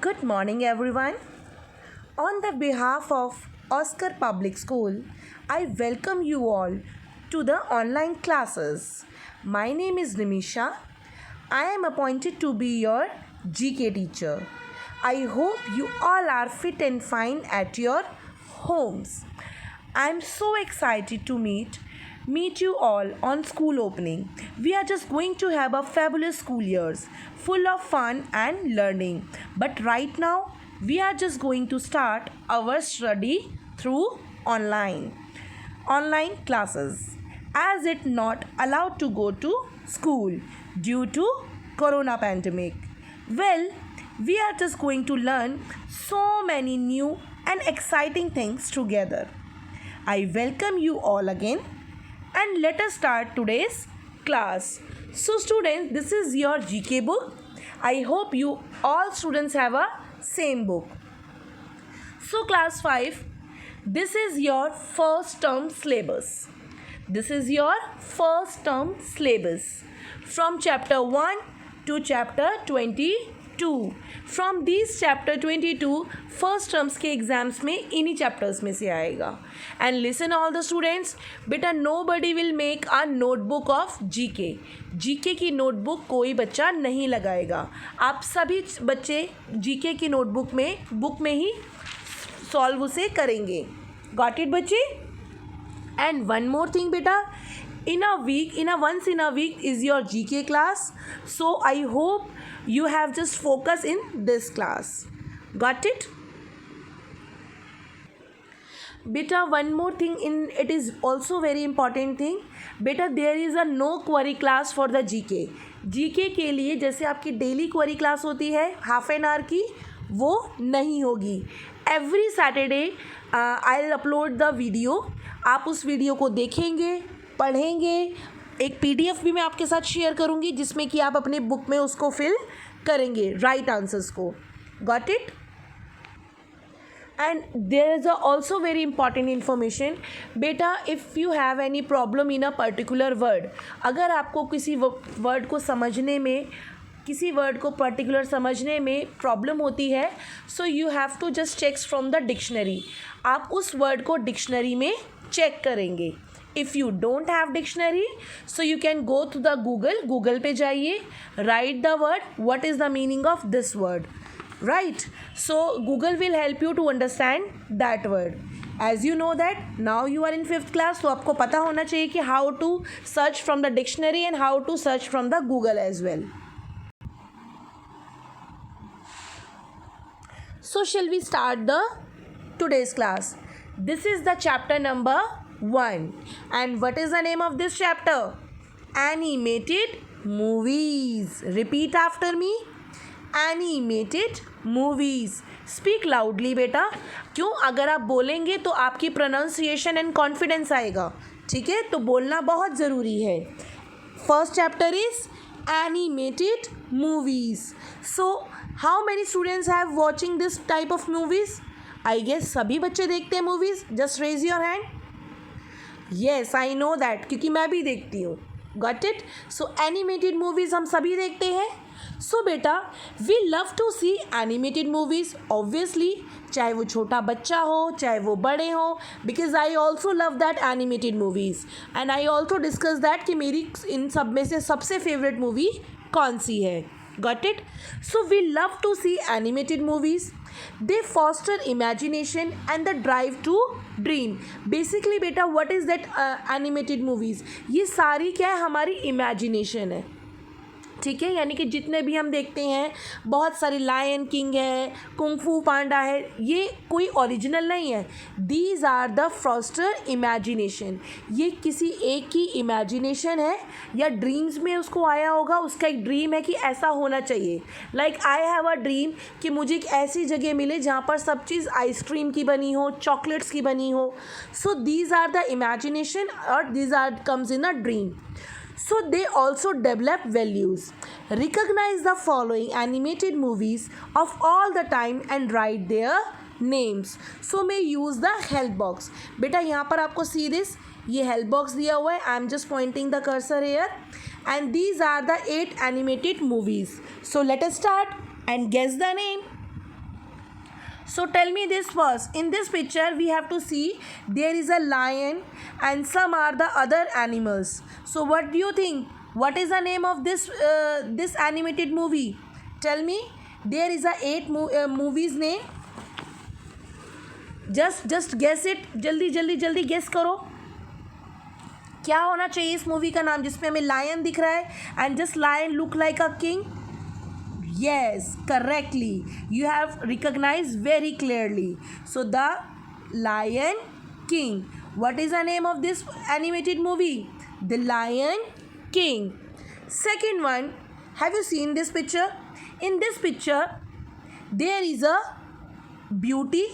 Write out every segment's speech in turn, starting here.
Good morning, everyone. On the behalf of Oscar Public School, I welcome you all to the online classes. My name is Nimisha. I am appointed to be your GK teacher. I hope you all are fit and fine at your homes. I am so excited to meet you all on school opening. We are just going to have a fabulous school years full of fun and learning. But right now we are just going to start our study through online classes as it not allowed to go to school due to corona pandemic. Well, we are just going to learn so many new and exciting things together. I welcome you all again and let us start today's class. So students, this is your GK book. I hope you all students have a same book. So class 5, this is your first term syllabus. This is your first term syllabus from chapter 1 to chapter 22. From these chapter 22 first terms के exams में इन्हीं chapters में से आएगा. And listen all the students, बेटा nobody will make a notebook of GK. GK की notebook कोई बच्चा नहीं लगाएगा. आप सभी बच्चे जीके की नोटबुक में ही सॉल्व उसे करेंगे. गॉट इट बच्चे? एंड वन मोर थिंग बेटा, once in a week is your GK class. So I hope you have just focus in this class. Got it? Beta, one more thing it is also very important thing. Beta, there is a no query class for the GK. GK के लिए जैसे आपकी daily query class होती है half an hour की, वो नहीं होगी. Every Saturday I will upload the video. आप उस वीडियो को देखेंगे, पढ़ेंगे. एक PDF भी मैं आपके साथ शेयर करूँगी जिसमें कि आप अपने बुक में उसको फिल करेंगे राइट आंसर्स को. Got it? And there is also very important information. बेटा, if you have any problem in a particular word, अगर आपको किसी वर्ड को समझने में, किसी वर्ड को पर्टिकुलर समझने में प्रॉब्लम होती है, so you have to just checks from the dictionary. आप उस वर्ड को डिक्शनरी में चेक करेंगे. If you don't have dictionary, so you can go to the Google पे जाइए, right the word, what is the meaning of this word, right? So Google will help you to understand that word. As you know that now you are in 5th class, तो आपको पता होना चाहिए कि how to search from the dictionary and how to search from the Google as well. So shall we start the today's class? This is the chapter number 1. And what is the name of this chapter? Animated movies. Repeat after me. Animated movies. Speak loudly बेटा. क्यों? अगर आप बोलेंगे तो आपकी pronunciation and confidence आएगा. ठीक है, तो बोलना बहुत ज़रूरी है. First chapter is animated movies. So how many students have watching this type of movies? I guess सभी बच्चे देखते हैं movies. Just raise your hand. Yes, I know that, क्योंकि मैं भी देखती हूँ. Got it? So animated movies हम सभी देखते हैं. सो बेटा, we love to see animated movies obviously, चाहे वो छोटा बच्चा हो चाहे वो बड़े हो, because I also love that animated movies. And I also discuss that कि मेरी इन सब में से सबसे फेवरेट मूवी कौन सी है. Got it? So we love to see animated movies. They foster imagination and the drive to dream. Basically बेटा, what is that animated movies? ये सारी क्या है? हमारी इमेजिनेशन है. ठीक है, यानी कि जितने भी हम देखते हैं, बहुत सारी लायन किंग है, कुंग फू पांडा है, ये कोई ओरिजिनल नहीं है. These are the foster imagination. ये किसी एक की इमेजिनेशन है या ड्रीम्स में उसको आया होगा. उसका एक ड्रीम है कि ऐसा होना चाहिए. Like I have a dream कि मुझे एक ऐसी जगह मिले जहाँ पर सब चीज़ आइसक्रीम की बनी हो, चॉकलेट्स की बनी हो. So these are the imagination और these are comes in a dream. So they also develop values. Recognize the following animated movies of all the time and write their names. So may use the help box. बेटा यहाँ पर आपको see this, ये help box दिया हुआ है. I am just pointing the cursor here. And these are the 8 animated movies. So let us start and guess the name. So tell me this first. In this picture we have to see there is a lion and some are the other animals. So what do you think? What is the name of this animated movie? Tell me. There is a 8 movies name. Just guess it. जल्दी guess करो. क्या होना चाहिए इस movie का नाम जिसमें हमें लायन दिख रहा है and just lion look like a king? Yes, correctly. You have recognized very clearly. So the Lion King. What is the name of this animated movie? The Lion King. Second one, have you seen this picture? In this picture, there is a beauty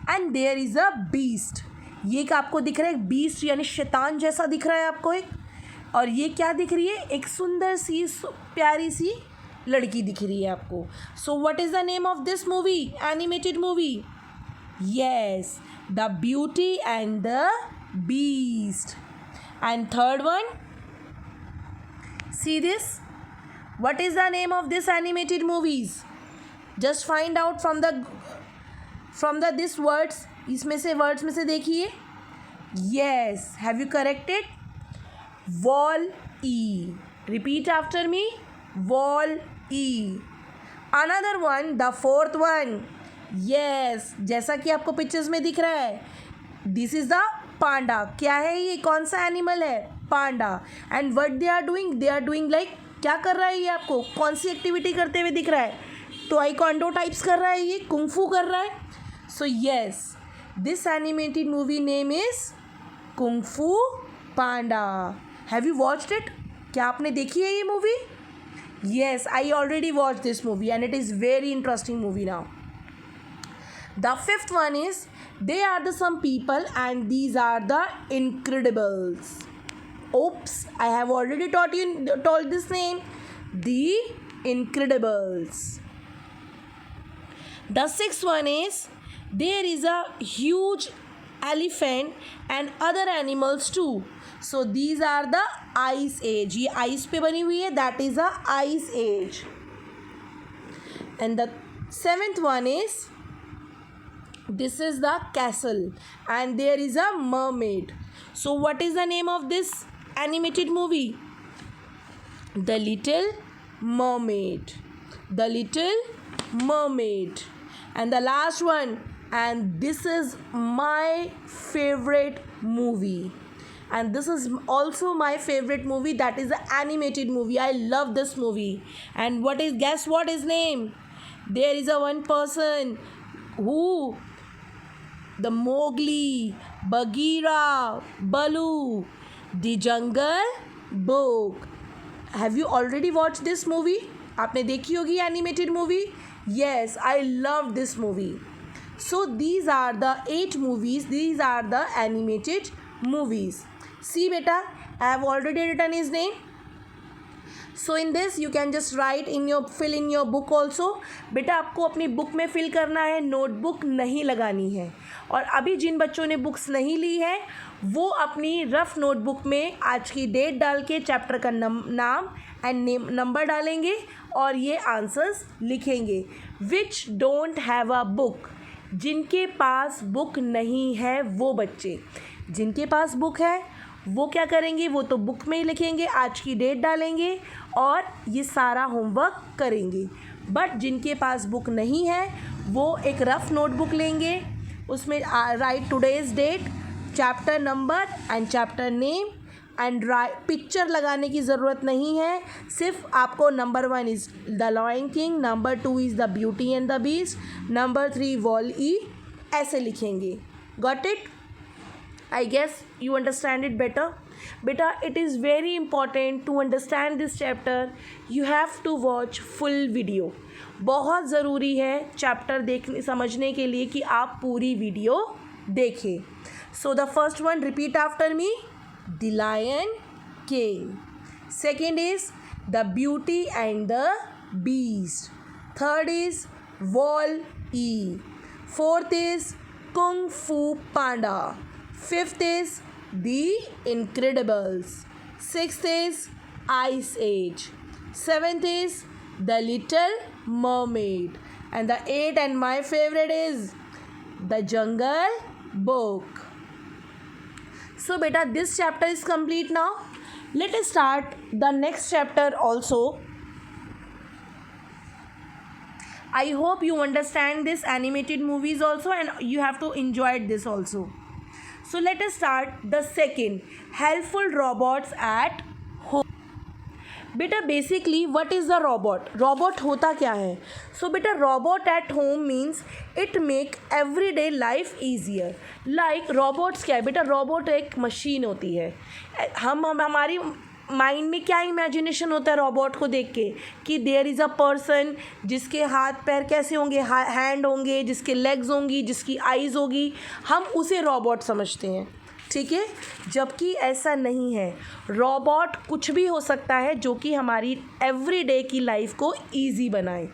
and there is a beast. ये एक आपको दिख रहा है एक beast यानी शैतान जैसा दिख रहा है आपको एक, और ये क्या दिख रही है? एक सुंदर सी प्यारी सी लड़की दिख रही है आपको. So what is the name of this movie, animated movie? Yes, the Beauty and the beast. And third one, see this. What is the name of this animated movies? Just find out from the this words. इसमें से words में से देखिए. Yes, have you corrected? Wall E. Repeat after me. Wall E. Another one, the fourth one. Yes, जैसा कि आपको pictures में दिख रहा है, दिस इज द पांडा. क्या है ये? कौन सा एनिमल है? Panda. And what they are doing? They are doing like, क्या कर रहा है ये? आपको कौन सी एक्टिविटी करते हुए दिख रहा है? तो आइकॉन्डो टाइप्स कर रहा है ये, कुंग-फू कर रहा है. So yes, this animated movie name is kung fu Panda. Have you watched it? क्या आपने देखी है ये movie? Yes, I already watched this movie and it is very interesting movie now. The fifth one is, they are the some people and these are the Incredibles. Oops, I have already told this name. The Incredibles. The sixth one is, there is a huge elephant and other animals too. So these are the ice age. ये ice पे बनी हुई है, that is a ice age. And the seventh one is, this is the castle and there is a mermaid. So what is the name of this animated movie? The Little Mermaid. The Little Mermaid. And the last one, and this is my favorite movie. And this is also my favorite movie, that is the animated movie. I love this movie. And guess what his name? There is a one person who, the Mowgli, Bagheera, Baloo, the Jungle Book. Have you already watched this movie? आपने देखी होगी animated movie? Yes, I love this movie. So these are the 8 movies. These are the animated movies. See beta, I have already written his name. So in this you can just write fill in your book also. बेटा आपको अपनी book में fill करना है, notebook नहीं लगानी है. और अभी जिन बच्चों ने बुक्स नहीं ली है वो अपनी रफ नोटबुक में आज की डेट डाल के चैप्टर का नाम एंड नंबर डालेंगे और ये आंसर्स लिखेंगे. Which don't have a book, जिनके पास बुक नहीं है वो बच्चे. जिनके पास बुक है वो क्या करेंगे? वो तो बुक में ही लिखेंगे, आज की डेट डालेंगे और ये सारा होमवर्क करेंगे. बट जिनके पास बुक नहीं है वो एक रफ नोटबुक लेंगे, उसमें write today's date, chapter number and chapter name and picture लगाने की ज़रूरत नहीं है. सिर्फ आपको number 1 is the Lion King, number 2 is the Beauty and the Beast, number 3 Wall E, ऐसे लिखेंगे. Got it? I guess you understand it better. Beta, it is very important to understand this chapter. You have to watch full video. बहुत ज़रूरी है chapter समझने के लिए कि आप पूरी वीडियो देखें. So the first one, repeat after me. The Lion King. Second is The Beauty and the Beast. Third is Wall-E. Fourth is Kung Fu Panda. Fifth is The Incredibles. Sixth is Ice Age. Seventh is The Little Mermaid. and the 8th and my favorite is The Jungle Book. So beta, this chapter is complete now. Let us start the next chapter also. I hope you understand this animated movies also, and you have to enjoy this also. So let us start the second, helpful robots at home. बेटा basically what is the robot? Robot होता क्या है? सो बेटा robot at home means it make everyday life easier. Like robots क्या है बेटा? Robot एक machine होती है. हमारी माइंड में क्या इमेजिनेशन होता है रोबोट को देख के कि देयर इज़ अ पर्सन जिसके हाथ पैर कैसे होंगे, हैंड होंगे, जिसके लेग्स होंगी, जिसकी आइज़ होगी, हम उसे रोबोट समझते हैं. ठीक है, जबकि ऐसा नहीं है. रोबोट कुछ भी हो सकता है जो कि हमारी एवरीडे की लाइफ को ईजी बनाए.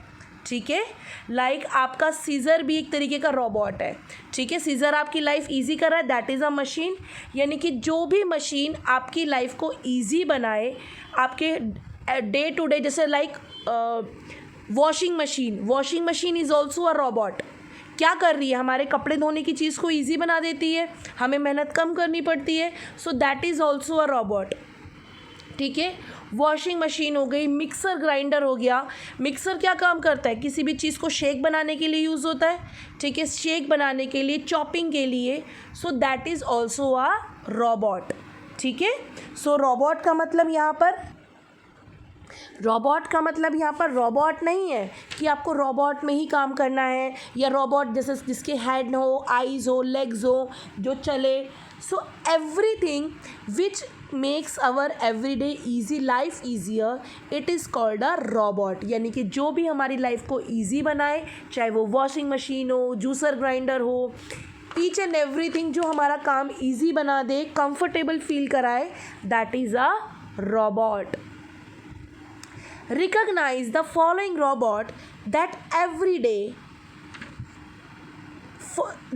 ठीक है, लाइक आपका सीज़र भी एक तरीके का रोबोट है. ठीक है, सीज़र आपकी लाइफ इजी कर रहा है, दैट इज़ अ मशीन. यानी कि जो भी मशीन आपकी लाइफ को इजी बनाए, आपके डे टू डे, जैसे like washing machine is also a robot. क्या कर रही है? हमारे कपड़े धोने की चीज़ को ईजी बना देती है, हमें मेहनत कम करनी पड़ती है. So that is also a robot. ठीक है, वॉशिंग मशीन हो गई, मिक्सर ग्राइंडर हो गया. मिक्सर क्या काम करता है? किसी भी चीज़ को शेक बनाने के लिए यूज़ होता है. ठीक है, शेक बनाने के लिए, चॉपिंग के लिए. So that is also a robot. ठीक है, सो रोबोट का मतलब यहाँ पर रोबोट नहीं है कि आपको रोबोट में ही काम करना है, या रोबोट जैसे जिसके हेड हो, आइज़ हो, लेग्स हो, जो चले. So everything which makes our everyday easy life easier, it is called a robot. यानी कि जो भी हमारी लाइफ को ईजी बनाए, चाहे वो वॉशिंग मशीन हो, जूसर ग्राइंडर हो, ईच एंड एवरीथिंग जो हमारा काम ईजी बना दे, कंफर्टेबल फील कराए, that is a robot. Recognize the following robot that every day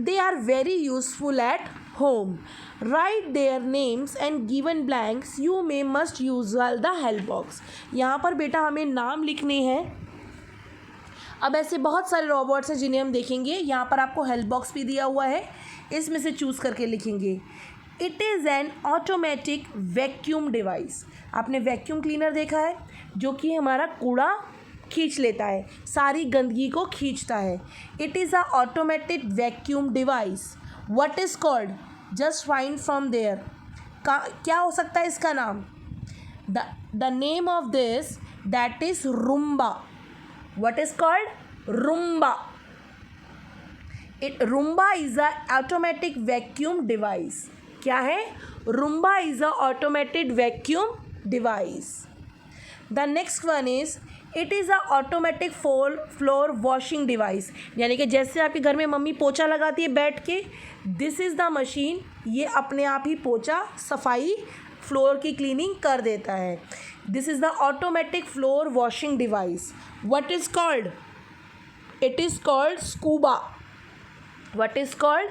they are very useful at home. Write their names and given blanks. You may must use the help box. यहाँ पर बेटा हमें नाम लिखने हैं. अब ऐसे बहुत सारे रोबोट्स हैं जिन्हें हम देखेंगे. यहाँ पर आपको हेल्प बॉक्स भी दिया हुआ है, इसमें से चूज़ करके लिखेंगे. It is an automatic vacuum device. आपने वैक्यूम क्लीनर देखा है, जो कि हमारा कूड़ा खींच लेता है, सारी गंदगी को खींचता है. It is a automatic vacuum device. What is called? Just find from there. क्या हो सकता है इसका नाम? The name of this that is Roomba. What is called? Roomba. Roomba is a automatic vacuum device. क्या है? Roomba is a automated vacuum device. The next one is it is a automatic floor washing device. यानी कि जैसे आपके घर में mummy पोछा लगाती है बैठ के, दिस इज़ द मशीन. ये अपने आप ही पोछा, सफाई, फ्लोर की क्लीनिंग कर देता है. This is the automatic floor washing device. What is called? It is called Scooba. What is called?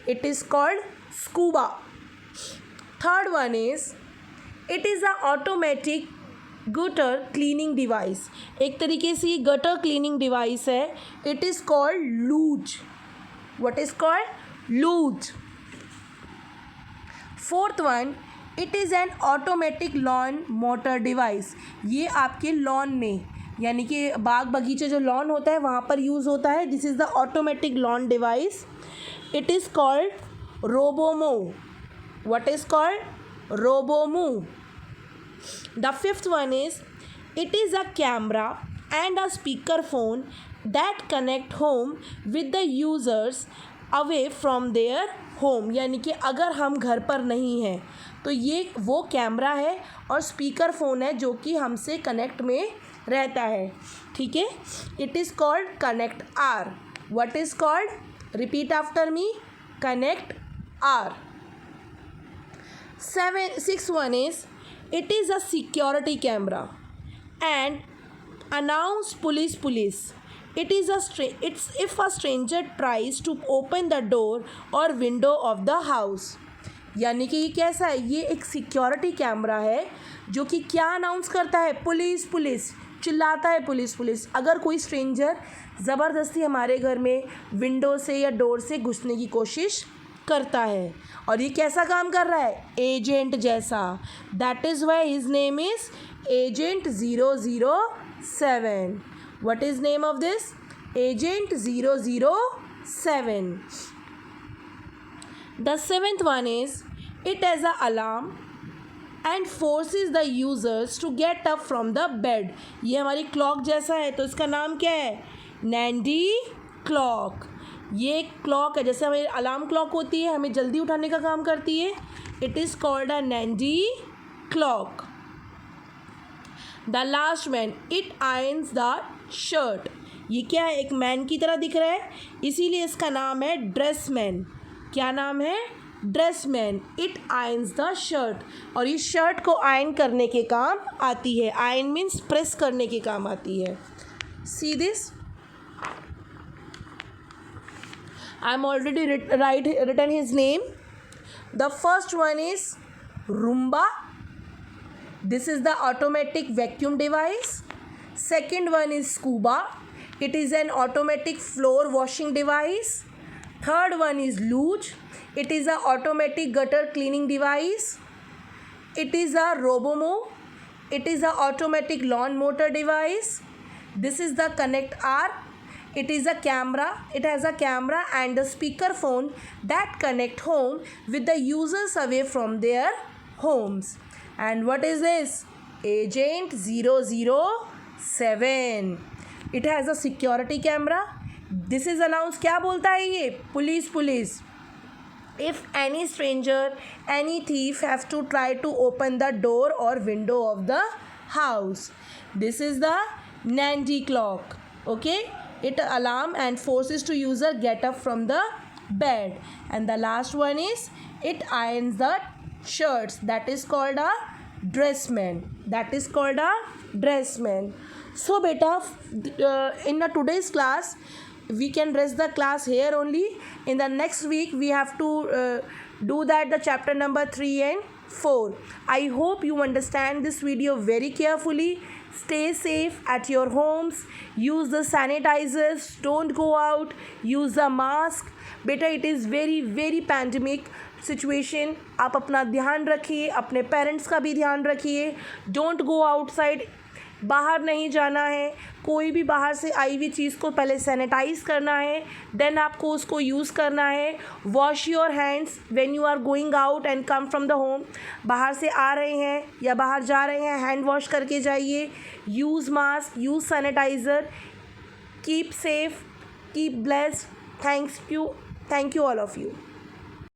It is called Scooba. Third one is it is a automatic gutter cleaning device. एक तरीके से ये gutter cleaning device है. It is called Looj. What is called? Looj. Fourth one, it is an automatic lawn motor device. ये आपके lawn में, यानी कि बाग बगीचे जो लॉन होता है वहाँ पर यूज़ होता है. This is the automatic lawn device. It is called Robomow. What is called? Robomo. The fifth one is it is a camera and a speakerphone that connect home with the users away from their home. यानी कि अगर हम घर पर नहीं हैं तो ये वो कैमरा है और स्पीकर फ़ोन है जो कि हमसे कनेक्ट में रहता है. ठीक है, it is called Connect R. What is called? Repeat after me. Connect R. Sixth one is it is a security camera and announce police. It is it's if a stranger tries to open the door or window of the house. यानी कि ये कैसा है? ये एक security camera है जो कि क्या अनाउंस करता है? पुलिस. चिल्लाता है पुलिस पुलिस। अगर कोई स्ट्रेंजर ज़बरदस्ती हमारे घर में विंडो से या डोर से घुसने की कोशिश करता है, और ये कैसा काम कर रहा है, एजेंट जैसा। That is why his name is agent 007। What is name of this, agent 007। The seventh one is, it has a alarm and forces the users to get up from the bed। ये हमारी clock जैसा है, तो इसका नाम क्या है, नैंडी clock. ये एक क्लॉक है, जैसे हमारी अलार्म क्लॉक होती है, हमें जल्दी उठाने का काम करती है। It is called a Nandy clock. The last man, it irons the shirt. ये क्या है, एक मैन की तरह दिख रहा है, इसीलिए इसका नाम है ड्रेसमैन। क्या नाम है, ड्रेसमैन। इट आयरन्स द शर्ट, और इस शर्ट को आयरन करने के काम आती है। आयरन मीन्स प्रेस करने के काम आती है। See this, I am already written his name. The first one is Roomba. This is the automatic vacuum device. Second one is Scuba. It is an automatic floor washing device. Third one is Luge. It is an automatic gutter cleaning device. It is a Robomo. It is an automatic lawn mower device. This is the Connect R. It is a camera. It has a camera and a speaker phone that connect home with the users away from their homes. And what is this, Agent 007. It has a security camera. This is announced, क्या बोलता है ये, police police. If any stranger, any thief have to try to open the door or window of the house. This is the Nandi clock. Okay, it alarm and forces to user get up from the bed. And the last one is, it irons the shirts. That is called a dressman. That is called a dressman. So beta, in the today's class, we can rest the class here only. In the next week we have to do that the chapter number 3 and 4. I hope you understand this video very carefully. Stay safe at your homes. Use the sanitizers. Don't go out. Use the mask. Beta, it is very very pandemic situation. आप अपना ध्यान रखिए, अपने parents का भी ध्यान रखिए। Don't go outside, बाहर नहीं जाना है। कोई भी बाहर से आई हुई चीज़ को पहले सैनिटाइज़ करना है, देन आपको उसको यूज़ करना है। Wash your hands when you are going out and come from the home. बाहर से आ रहे हैं या बाहर जा रहे हैं, हैंड वॉश करके जाइए। Use mask, use sanitizer. Keep safe, keep blessed. Thank you all of you.